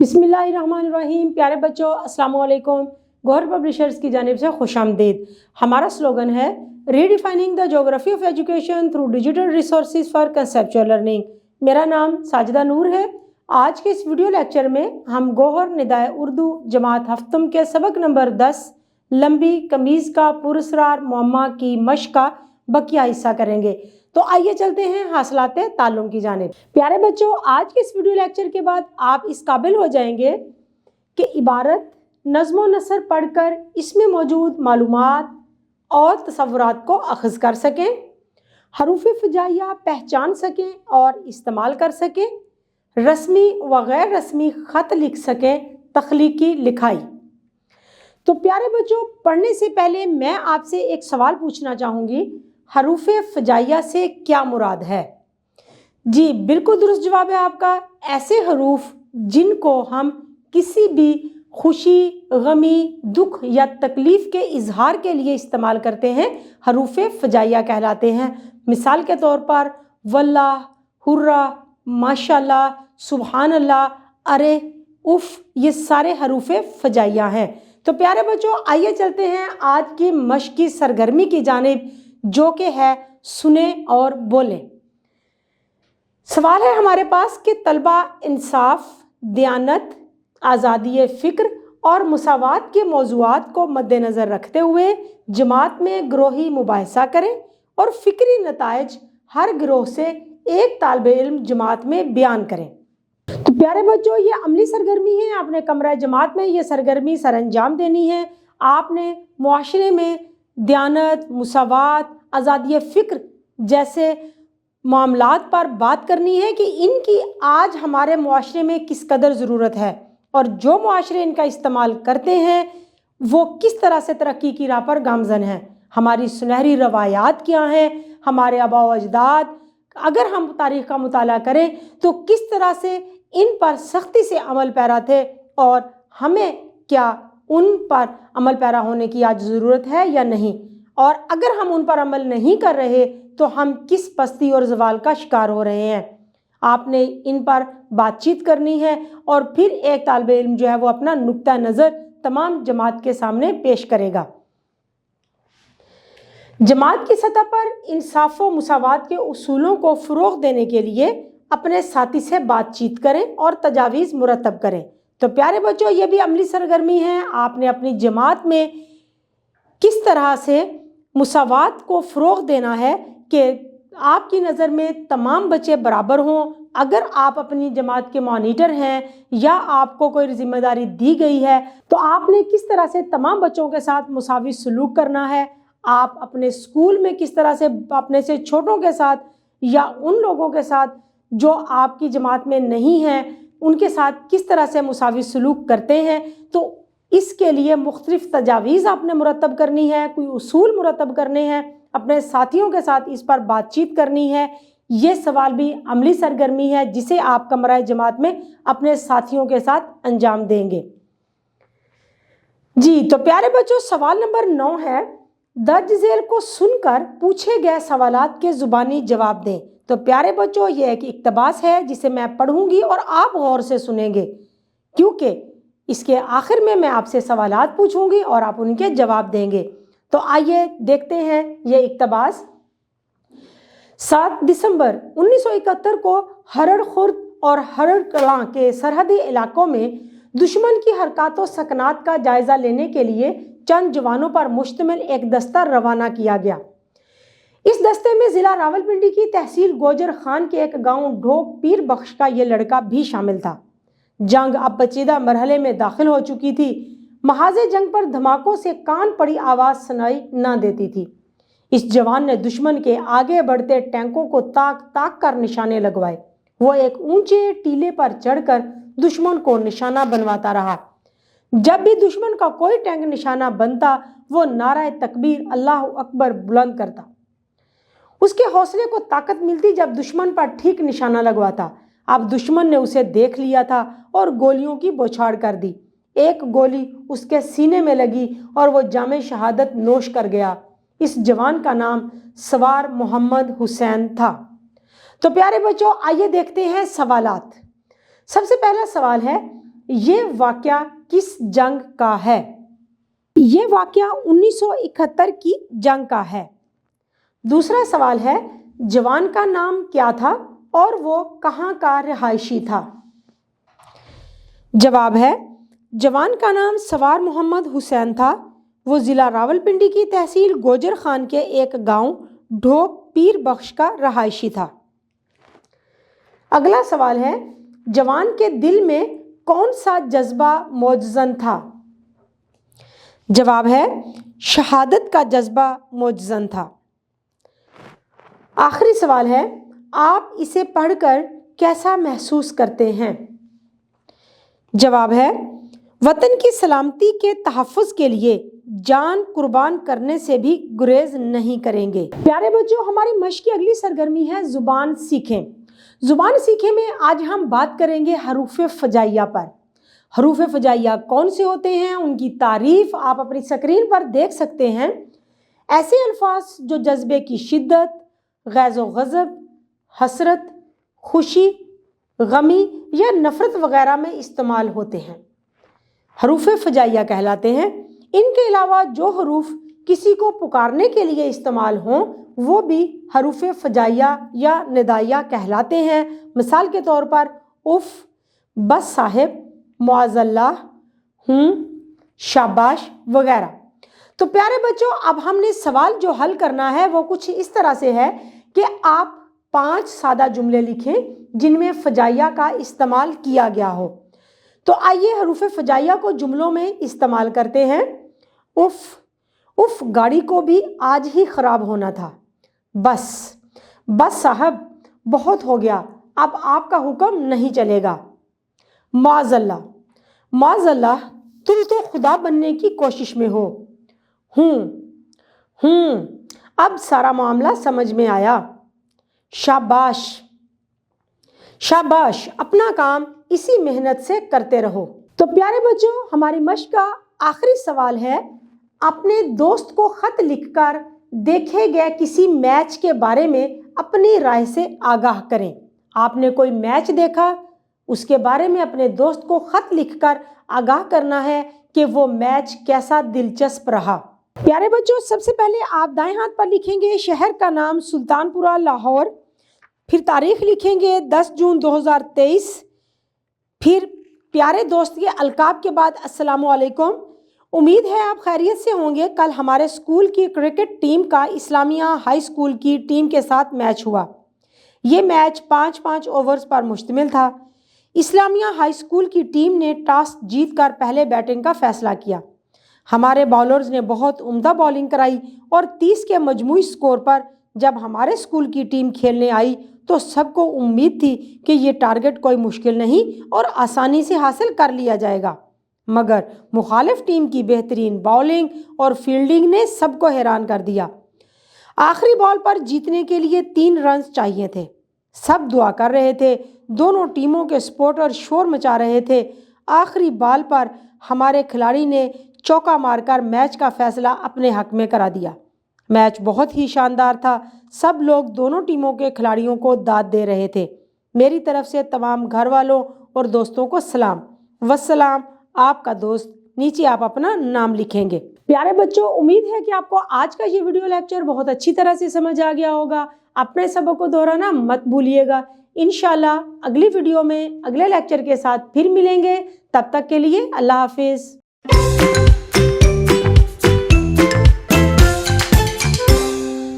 बिस्मिल्लाहिर्रहमानिर्रहीम। प्यारे बच्चों, अस्सलाम वालेकुम। गौहर पब्लिशर्स की जानिब से खुशामदीद। हमारा स्लोगन है redefining the geography of education through digital resources for conceptual learning. मेरा नाम साजिदा नूर है। आज के इस वीडियो लेक्चर में हम गौहर निदाए उर्दू जमात हफ्तम के सबक नंबर 10 लंबी कमीज़ का पुरस्रार मुअम्मा की मश्क का बकिया हिस्सा करेंगे। तो आइए चलते हैं हासिलाते ताल्लुम की जानिब। प्यारे बच्चों, आज के इस वीडियो लेक्चर के बाद आप इस काबिल हो जाएंगे कि इबारत नज़्म नसर पढ़कर इसमें मौजूद मालूमात और तसव्वुरात को अख़ज़ कर सकें, हरूफ़ फ़िजाइया पहचान सकें और इस्तेमाल कर सकें, रस्मी व गैर रस्मी ख़त लिख सकें, तख्लीकी लिखाई। तो प्यारे बच्चों, पढ़ने से पहले मैं आपसे एक सवाल पूछना चाहूँगी, हरूफ़ फ़िजाइया से क्या मुराद है? जी बिल्कुल दुरुस्त जवाब है आपका। ऐसे हरूफ जिनको हम किसी भी खुशी, गमी, दुख या तकलीफ़ के इजहार के लिए इस्तेमाल करते हैं, हरूफ़ फ़िजाइया कहलाते हैं। मिसाल के तौर पर वल्लाह, हुर्रा, माशाल्लाह, सुभान अल्लाह, अरे, उफ़, ये सारे हरूफ़ फ़िजाइया हैं। तो प्यारे बच्चों, आइए चलते हैं आज की मश्क की सरगर्मी की जानिब, जो कि है सुने और बोलें। सवाल है हमारे पास कि तलबा इंसाफ, दयानत, आज़ादी फ़िक्र और मुसावात के मौज़ूआत को मद्देनज़र रखते हुए जमात में ग्रोही मुबाहिसा करें और फ़िक्री नताइज हर गिरोह से एक तालिब इल्म जमात में बयान करें। तो प्यारे बच्चों, ये अमली सरगर्मी है। आपने कमरा जमात में ये सरगर्मी सर अंजाम देनी है। आपने मुआशरे में दयानत, मुसावात, आज़ादी फ़िक्र जैसे मामलात पर बात करनी है कि इनकी आज हमारे मुआशरे में किस कदर ज़रूरत है और जो मुआशरे इनका इस्तेमाल करते हैं वो किस तरह से तरक्की की राह पर गामज़न हैं। हमारी सुनहरी रवायात क्या हैं, हमारे आबा व अजदाद, अगर हम तारीख़ का मुताला करें तो किस तरह से इन पर सख्ती से अमल पैरा थे और हमें क्या उन पर अमल पैरा होने की आज ज़रूरत है या नहीं, और अगर हम उन पर अमल नहीं कर रहे तो हम किस पस्ती और ज़वाल का शिकार हो रहे हैं। आपने इन पर बातचीत करनी है और फिर एक तालिब इल्म जो है वो अपना नुक्ता नज़र तमाम जमात के सामने पेश करेगा। जमात की सतह पर इंसाफ व मुसावात के उसूलों को फ़रोग़ देने के लिए अपने साथी से बातचीत करें और तजावीज़ मुरतब करें। तो प्यारे बच्चों, ये भी अमली सरगर्मी है। आपने अपनी जमात में किस तरह से मुसावात को फ़रोग़ देना है कि आपकी नज़र में तमाम बच्चे बराबर हों। अगर आप अपनी जमात के मॉनिटर हैं या आपको कोई ज़िम्मेदारी दी गई है तो आपने किस तरह से तमाम बच्चों के साथ मुसावी सलूक करना है। आप अपने स्कूल में किस तरह से अपने से छोटों के साथ या उन लोगों के साथ जो आपकी जमात में नहीं हैं उनके साथ किस तरह से मुसावी सलूक करते हैं। तो इसके लिए मुख्तलिफ़ तजावीज़ आपने मुरतब करनी है, कोई उसूल मुरतब करने हैं, अपने साथियों के साथ इस पर बातचीत करनी है। ये सवाल भी अमली सरगर्मी है जिसे आप कमरा जमात में अपने साथियों के साथ अंजाम देंगे। जी तो प्यारे बच्चों, सवाल नंबर 9 है, दर्ज झेल को सुनकर पूछे गए सवालात के ज़ुबानी जवाब दें। तो प्यारे बच्चों, ये एक इक्तबास है जिसे मैं पढ़ूंगी और आप गौर से सुनेंगे, क्योंकि इसके आखिर में मैं आपसे सवालात पूछूंगी और आप उनके जवाब देंगे। तो आइए देखते हैं ये इक्तबास। 7 दिसंबर 1971 को हरड़ खुर्द और हरड़ कलां के सरहदी इलाकों में दुश्मन की हरकतों सकनात का जायज़ा लेने के लिए चंद जवानों पर मुश्तमिल एक दस्ता रवाना किया गया। इस दस्ते में ज़िला रावलपिंडी की तहसील गोजर खान के एक गांव ढोक पीर बख्श का ये लड़का भी शामिल था। जंग अब पेचीदा मरहले में दाखिल हो चुकी थी। महाज़े जंग पर धमाकों से कान पड़ी आवाज़ सुनाई न देती थी। इस जवान ने दुश्मन के आगे बढ़ते टैंकों को ताक ताक कर निशाने लगवाए। वो एक ऊंचे टीले पर चढ़कर दुश्मन को निशाना बनवाता रहा। जब भी दुश्मन का कोई टैंक निशाना बनता वो नारा तकबीर अल्लाह अकबर बुलंद करता। उसके हौसले को ताकत मिलती जब दुश्मन पर ठीक निशाना लगवाता। अब दुश्मन ने उसे देख लिया था और गोलियों की बौछार कर दी। एक गोली उसके सीने में लगी और वो जामे शहादत नोश कर गया। इस जवान का नाम सवार मोहम्मद हुसैन था। तो प्यारे बच्चों, आइए देखते हैं सवालात। सबसे पहला सवाल है, یہ واقعہ کس جنگ کا ہے؟ یہ واقعہ 1971 کی جنگ کا ہے۔ دوسرا سوال ہے جوان کا نام کیا تھا اور وہ کہاں کا رہائشی تھا؟ جواب ہے جوان کا نام سوار محمد حسین تھا۔ وہ ضلع راولپنڈی کی تحصیل گوجر خان کے ایک گاؤں ڈھوک پیر بخش کا رہائشی تھا۔ اگلا سوال ہے جوان کے دل میں کون سا جذبہ موجزن تھا؟ جواب ہے شہادت کا جذبہ موجزن تھا۔ آخری سوال ہے آپ اسے پڑھ کر کیسا محسوس کرتے ہیں؟ جواب ہے وطن کی سلامتی کے تحفظ کے لیے جان قربان کرنے سے بھی گریز نہیں کریں گے۔ پیارے بچوں، ہماری مشق کی اگلی سرگرمی ہے زبان سیکھیں۔ زبان سیکھیں میں آج ہم بات کریں گے حروف فجائیہ پر۔ حروف فجائیہ کون سے ہوتے ہیں، ان کی تعریف آپ اپنی اسکرین پر دیکھ سکتے ہیں۔ ایسے الفاظ جو جذبے کی شدت، غیظ و غضب، حسرت، خوشی، غمی یا نفرت وغیرہ میں استعمال ہوتے ہیں، حروف فجائیہ کہلاتے ہیں۔ ان کے علاوہ جو حروف کسی کو پکارنے کے لیے استعمال ہوں وہ بھی حروف فجائیہ یا ندائیہ کہلاتے ہیں۔ مثال کے طور پر اف، بس صاحب، معاذ اللہ، شاباش وغیرہ۔ تو پیارے بچوں، اب ہم نے سوال جو حل کرنا ہے وہ کچھ اس طرح سے ہے کہ آپ 5 سادہ جملے لکھیں جن میں فجائیہ کا استعمال کیا گیا ہو۔ تو آئیے حروف فجائیہ کو جملوں میں استعمال کرتے ہیں۔ اف گاڑی کو بھی آج ہی خراب ہونا تھا۔ بس صاحب بہت ہو گیا، اب آپ کا حکم نہیں چلے گا۔ معاذ اللہ تم تو خدا بننے کی کوشش میں ہو۔ اب سارا معاملہ سمجھ میں آیا۔ شاباش اپنا کام اسی محنت سے کرتے رہو۔ تو پیارے بچوں، ہماری مشق کا آخری سوال ہے اپنے دوست کو خط لکھ کر دیکھے گئے کسی میچ کے بارے میں اپنی رائے سے آگاہ کریں۔ آپ نے کوئی میچ دیکھا، اس کے بارے میں اپنے دوست کو خط لکھ کر آگاہ کرنا ہے کہ وہ میچ کیسا دلچسپ رہا۔ پیارے بچوں، سب سے پہلے آپ دائیں ہاتھ پر لکھیں گے شہر کا نام سلطان پورہ لاہور، پھر تاریخ لکھیں گے 10 جون 2023، پھر پیارے دوست کے القاب کے بعد السلام علیکم۔ امید ہے آپ خیریت سے ہوں گے۔ کل ہمارے اسکول کی کرکٹ ٹیم کا اسلامیہ ہائی اسکول کی ٹیم کے ساتھ میچ ہوا۔ یہ میچ 5 اوورز پر مشتمل تھا۔ اسلامیہ ہائی اسکول کی ٹیم نے ٹاس جیت کر پہلے بیٹنگ کا فیصلہ کیا۔ ہمارے بالرز نے بہت عمدہ بالنگ کرائی اور 30 کے مجموعی سکور پر جب ہمارے اسکول کی ٹیم کھیلنے آئی تو سب کو امید تھی کہ یہ ٹارگٹ کوئی مشکل نہیں اور آسانی سے حاصل کر لیا جائے گا، مگر مخالف ٹیم کی بہترین بالنگ اور فیلڈنگ نے سب کو حیران کر دیا۔ آخری بال پر جیتنے کے لیے 3 رنز چاہیے تھے۔ سب دعا کر رہے تھے، دونوں ٹیموں کے سپورٹر شور مچا رہے تھے۔ آخری بال پر ہمارے کھلاڑی نے چوکا مار کر میچ کا فیصلہ اپنے حق میں کرا دیا۔ میچ بہت ہی شاندار تھا۔ سب لوگ دونوں ٹیموں کے کھلاڑیوں کو داد دے رہے تھے۔ میری طرف سے تمام گھر والوں اور دوستوں کو سلام۔ والسلام، آپ کا دوست۔ نیچے آپ اپنا نام لکھیں گے۔ پیارے بچوں، امید ہے کہ آپ کو آج کا یہ ویڈیو لیکچر بہت اچھی طرح سے سمجھ آ گیا ہوگا۔ اپنے سبق کو دہرانا مت بھولیے گا۔ انشاءاللہ اگلی ویڈیو میں اگلے لیکچر کے ساتھ پھر ملیں گے۔ تب تک کے لیے اللہ حافظ۔